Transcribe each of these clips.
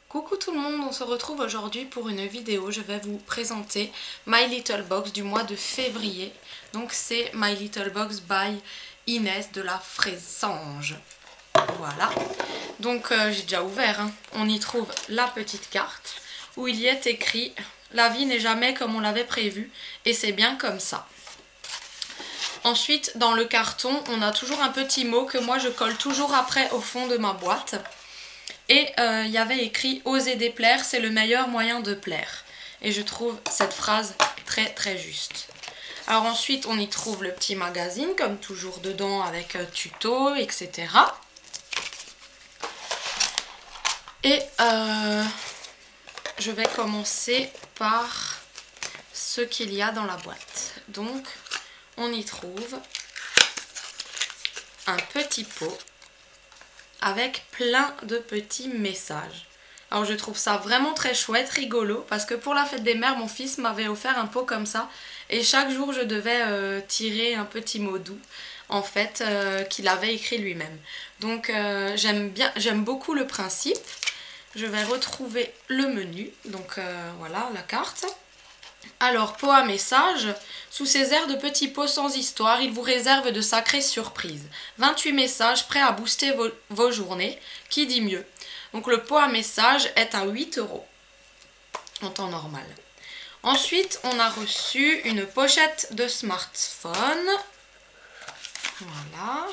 Coucou tout le monde, on se retrouve aujourd'hui pour une vidéo. Je vais vous présenter My Little Box du mois de février. Donc c'est My Little Box by Inès de la Fraisange. Voilà. Donc j'ai déjà ouvert, hein. On y trouve la petite carte où il y est écrit « La vie n'est jamais comme on l'avait prévu et c'est bien comme ça ». Ensuite, dans le carton, on a toujours un petit mot que moi je colle toujours après au fond de ma boîte. Et il y avait écrit « Oser déplaire, c'est le meilleur moyen de plaire ». Et je trouve cette phrase très très juste. Alors ensuite, on y trouve le petit magazine, comme toujours dedans, avec tuto, etc. Et je vais commencer par ce qu'il y a dans la boîte. Donc, on y trouve un petit pot avec plein de petits messages. Alors je trouve ça vraiment très chouette, rigolo, parce que pour la fête des mères, mon fils m'avait offert un pot comme ça, et chaque jour je devais tirer un petit mot doux, en fait, qu'il avait écrit lui-même. Donc j'aime beaucoup le principe. Je vais retrouver le menu, donc voilà la carte. Alors, pot à message, sous ces airs de petits pots sans histoire, il vous réserve de sacrées surprises. 28 messages prêts à booster vos journées. Qui dit mieux? Donc le pot à message est à 8 € en temps normal. Ensuite, on a reçu une pochette de smartphone. Voilà.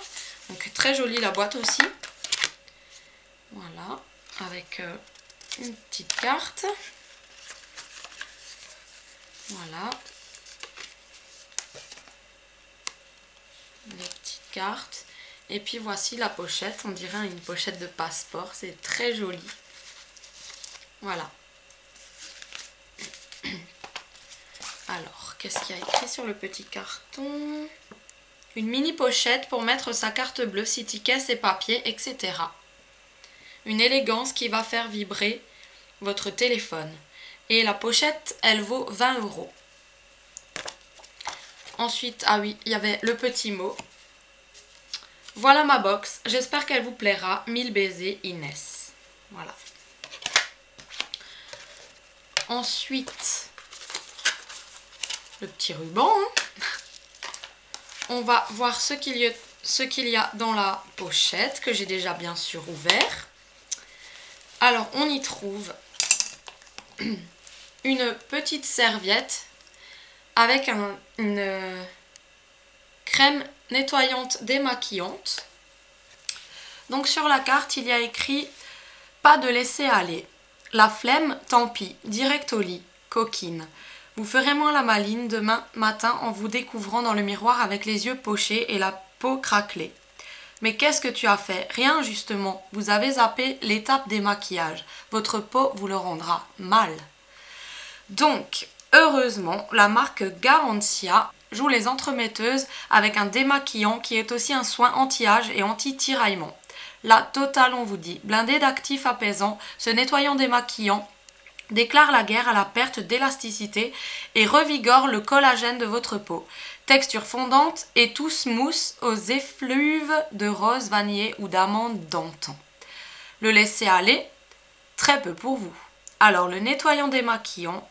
Donc très jolie la boîte aussi. Voilà. Avec une petite carte. Voilà, les petites cartes. Et puis voici la pochette, on dirait une pochette de passeport, c'est très joli. Voilà. Alors, qu'est-ce qu'il y a écrit sur le petit carton? Une mini pochette pour mettre sa carte bleue, ses tickets, ses papiers, etc. Une élégance qui va faire vibrer votre téléphone. Et la pochette, elle vaut 20 €. Ensuite, ah oui, il y avait le petit mot. Voilà ma box, j'espère qu'elle vous plaira. 1000 baisers, Inès. Voilà. Ensuite, le petit ruban. On va voir ce qu'il y a dans la pochette, que j'ai déjà bien sûr ouvert. Alors, on y trouve une petite serviette avec une crème nettoyante démaquillante. Donc sur la carte, il y a écrit « Pas de laisser aller. La flemme, tant pis, direct au lit, coquine. Vous ferez moins la maline demain matin en vous découvrant dans le miroir avec les yeux pochés et la peau craquelée. Mais qu'est-ce que tu as fait? Rien justement, vous avez zappé l'étape des maquillages. Votre peau vous le rendra mal. » Donc, heureusement, la marque Garantia joue les entremetteuses avec un démaquillant qui est aussi un soin anti-âge et anti-tiraillement. La totale, on vous dit, blindé d'actifs apaisants, ce nettoyant démaquillant déclare la guerre à la perte d'élasticité et revigore le collagène de votre peau. Texture fondante et tout smooth aux effluves de rose vanillé ou d'amande d'antan. Le laisser aller, très peu pour vous. Alors, le nettoyant démaquillant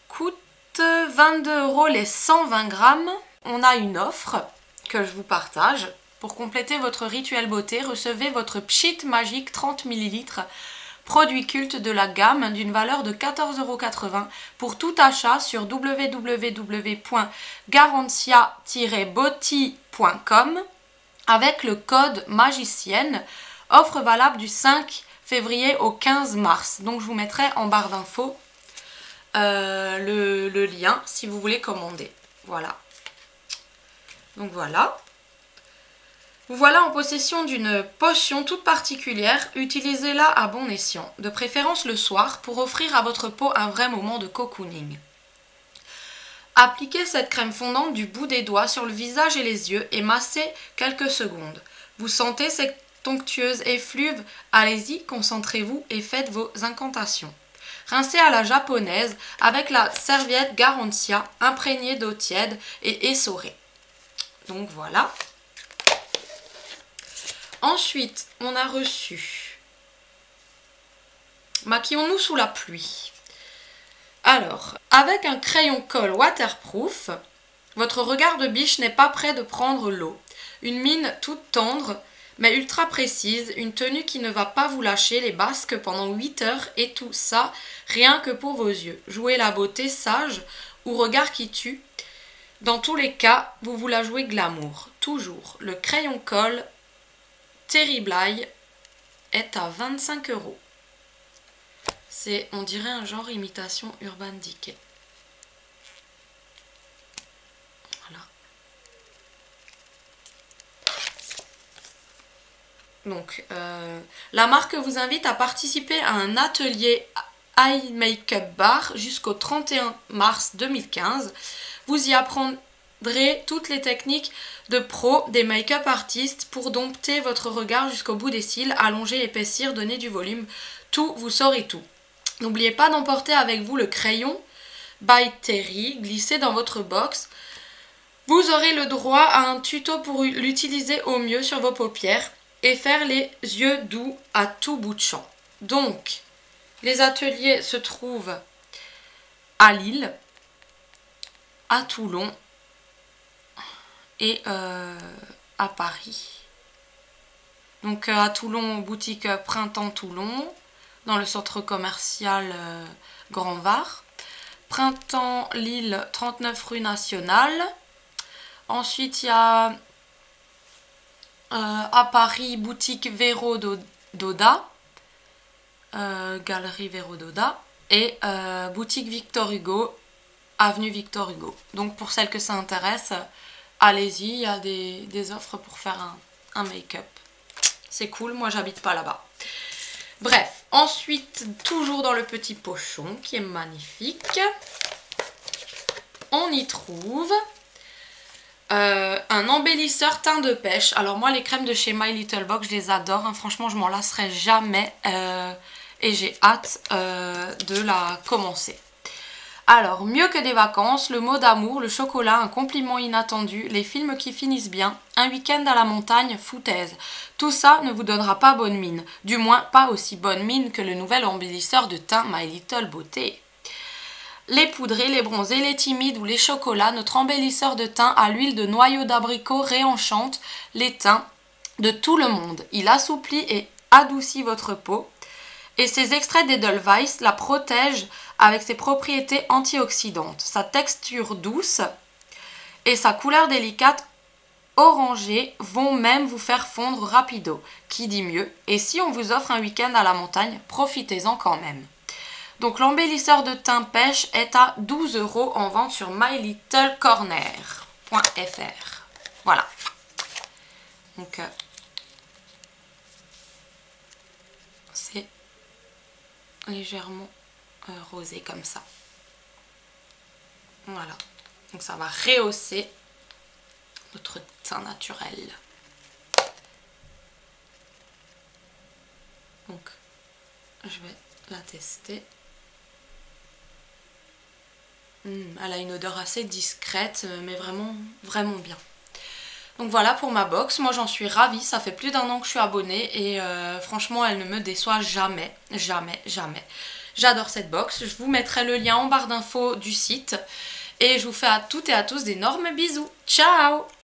coûte 22 € les 120 grammes. On a une offre que je vous partage. Pour compléter votre rituel beauté, recevez votre Pchit Magique 30 ml, produit culte de la gamme d'une valeur de 14,80 € pour tout achat sur www.garantia-beauty.com avec le code magicienne. Offre valable du 5 février au 15 mars. Donc je vous mettrai en barre d'infos le lien si vous voulez commander. Voilà. Donc voilà. Vous voilà en possession d'une potion toute particulière. Utilisez-la à bon escient, de préférence le soir, pour offrir à votre peau un vrai moment de cocooning. Appliquez cette crème fondante du bout des doigts sur le visage et les yeux et massez quelques secondes. Vous sentez cette onctueuse effluve? Allez-y, concentrez-vous et faites vos incantations. Rincez à la japonaise avec la serviette Garantia imprégnée d'eau tiède et essorée. Donc voilà. Ensuite, on a reçu Maquillons-nous sous la pluie. Alors, avec un crayon colle waterproof, votre regard de biche n'est pas prêt de prendre l'eau. Une mine toute tendre, mais ultra précise, une tenue qui ne va pas vous lâcher les basques pendant 8 heures et tout ça, rien que pour vos yeux. Jouez la beauté sage ou regard qui tue. Dans tous les cas, vous vous la jouez glamour. Toujours. Le crayon colle Terrible Eye est à 25 €. C'est, on dirait, un genre imitation Urban Decay. Voilà. Donc, la marque vous invite à participer à un atelier Eye Makeup Bar jusqu'au 31 mars 2015. Vous y apprendrez toutes les techniques de pro des make-up artistes pour dompter votre regard jusqu'au bout des cils, allonger, épaissir, donner du volume. Tout, vous saurez tout. N'oubliez pas d'emporter avec vous le crayon by Terry glissé dans votre box. Vous aurez le droit à un tuto pour l'utiliser au mieux sur vos paupières et faire les yeux doux à tout bout de champ. Donc, les ateliers se trouvent à Lille, à Toulon et à Paris. Donc à Toulon, boutique Printemps Toulon, dans le centre commercial Grand Var. Printemps Lille, 39 rue Nationale. Ensuite, il y a à Paris, boutique Véro Doda, galerie Véro Doda, et boutique Victor Hugo, avenue Victor Hugo. Donc pour celles que ça intéresse, allez-y, il y a des offres pour faire un make-up. C'est cool, moi j'habite pas là-bas. Bref, ensuite, toujours dans le petit pochon qui est magnifique, on y trouve un embellisseur teint de pêche. Alors moi les crèmes de chez My Little Box, je les adore, hein. Franchement je m'en lasserai jamais et j'ai hâte de la commencer. Alors, mieux que des vacances, le mot d'amour, le chocolat, un compliment inattendu, les films qui finissent bien, un week-end à la montagne, foutaise. Tout ça ne vous donnera pas bonne mine. Du moins, pas aussi bonne mine que le nouvel embellisseur de teint My Little Beauté. Les poudrés, les bronzés, les timides ou les chocolats, notre embellisseur de teint à l'huile de noyau d'abricot réenchante les teints de tout le monde. Il assouplit et adoucit votre peau. Et ces extraits d'Edelweiss la protègent avec ses propriétés antioxydantes. Sa texture douce et sa couleur délicate orangée vont même vous faire fondre rapido. Qui dit mieux? Et si on vous offre un week-end à la montagne, profitez-en quand même. Donc l'embellisseur de teint pêche est à 12 € en vente sur mylittlecorner.fr. Voilà. Donc c'est légèrement rosé comme ça. Voilà. Donc ça va rehausser notre teint naturel. Donc je vais la tester. Elle a une odeur assez discrète, mais vraiment, vraiment bien. Donc voilà pour ma box, moi j'en suis ravie, ça fait plus d'1 an que je suis abonnée et franchement elle ne me déçoit jamais, jamais, jamais. J'adore cette box, je vous mettrai le lien en barre d'infos du site et je vous fais à toutes et à tous d'énormes bisous. Ciao!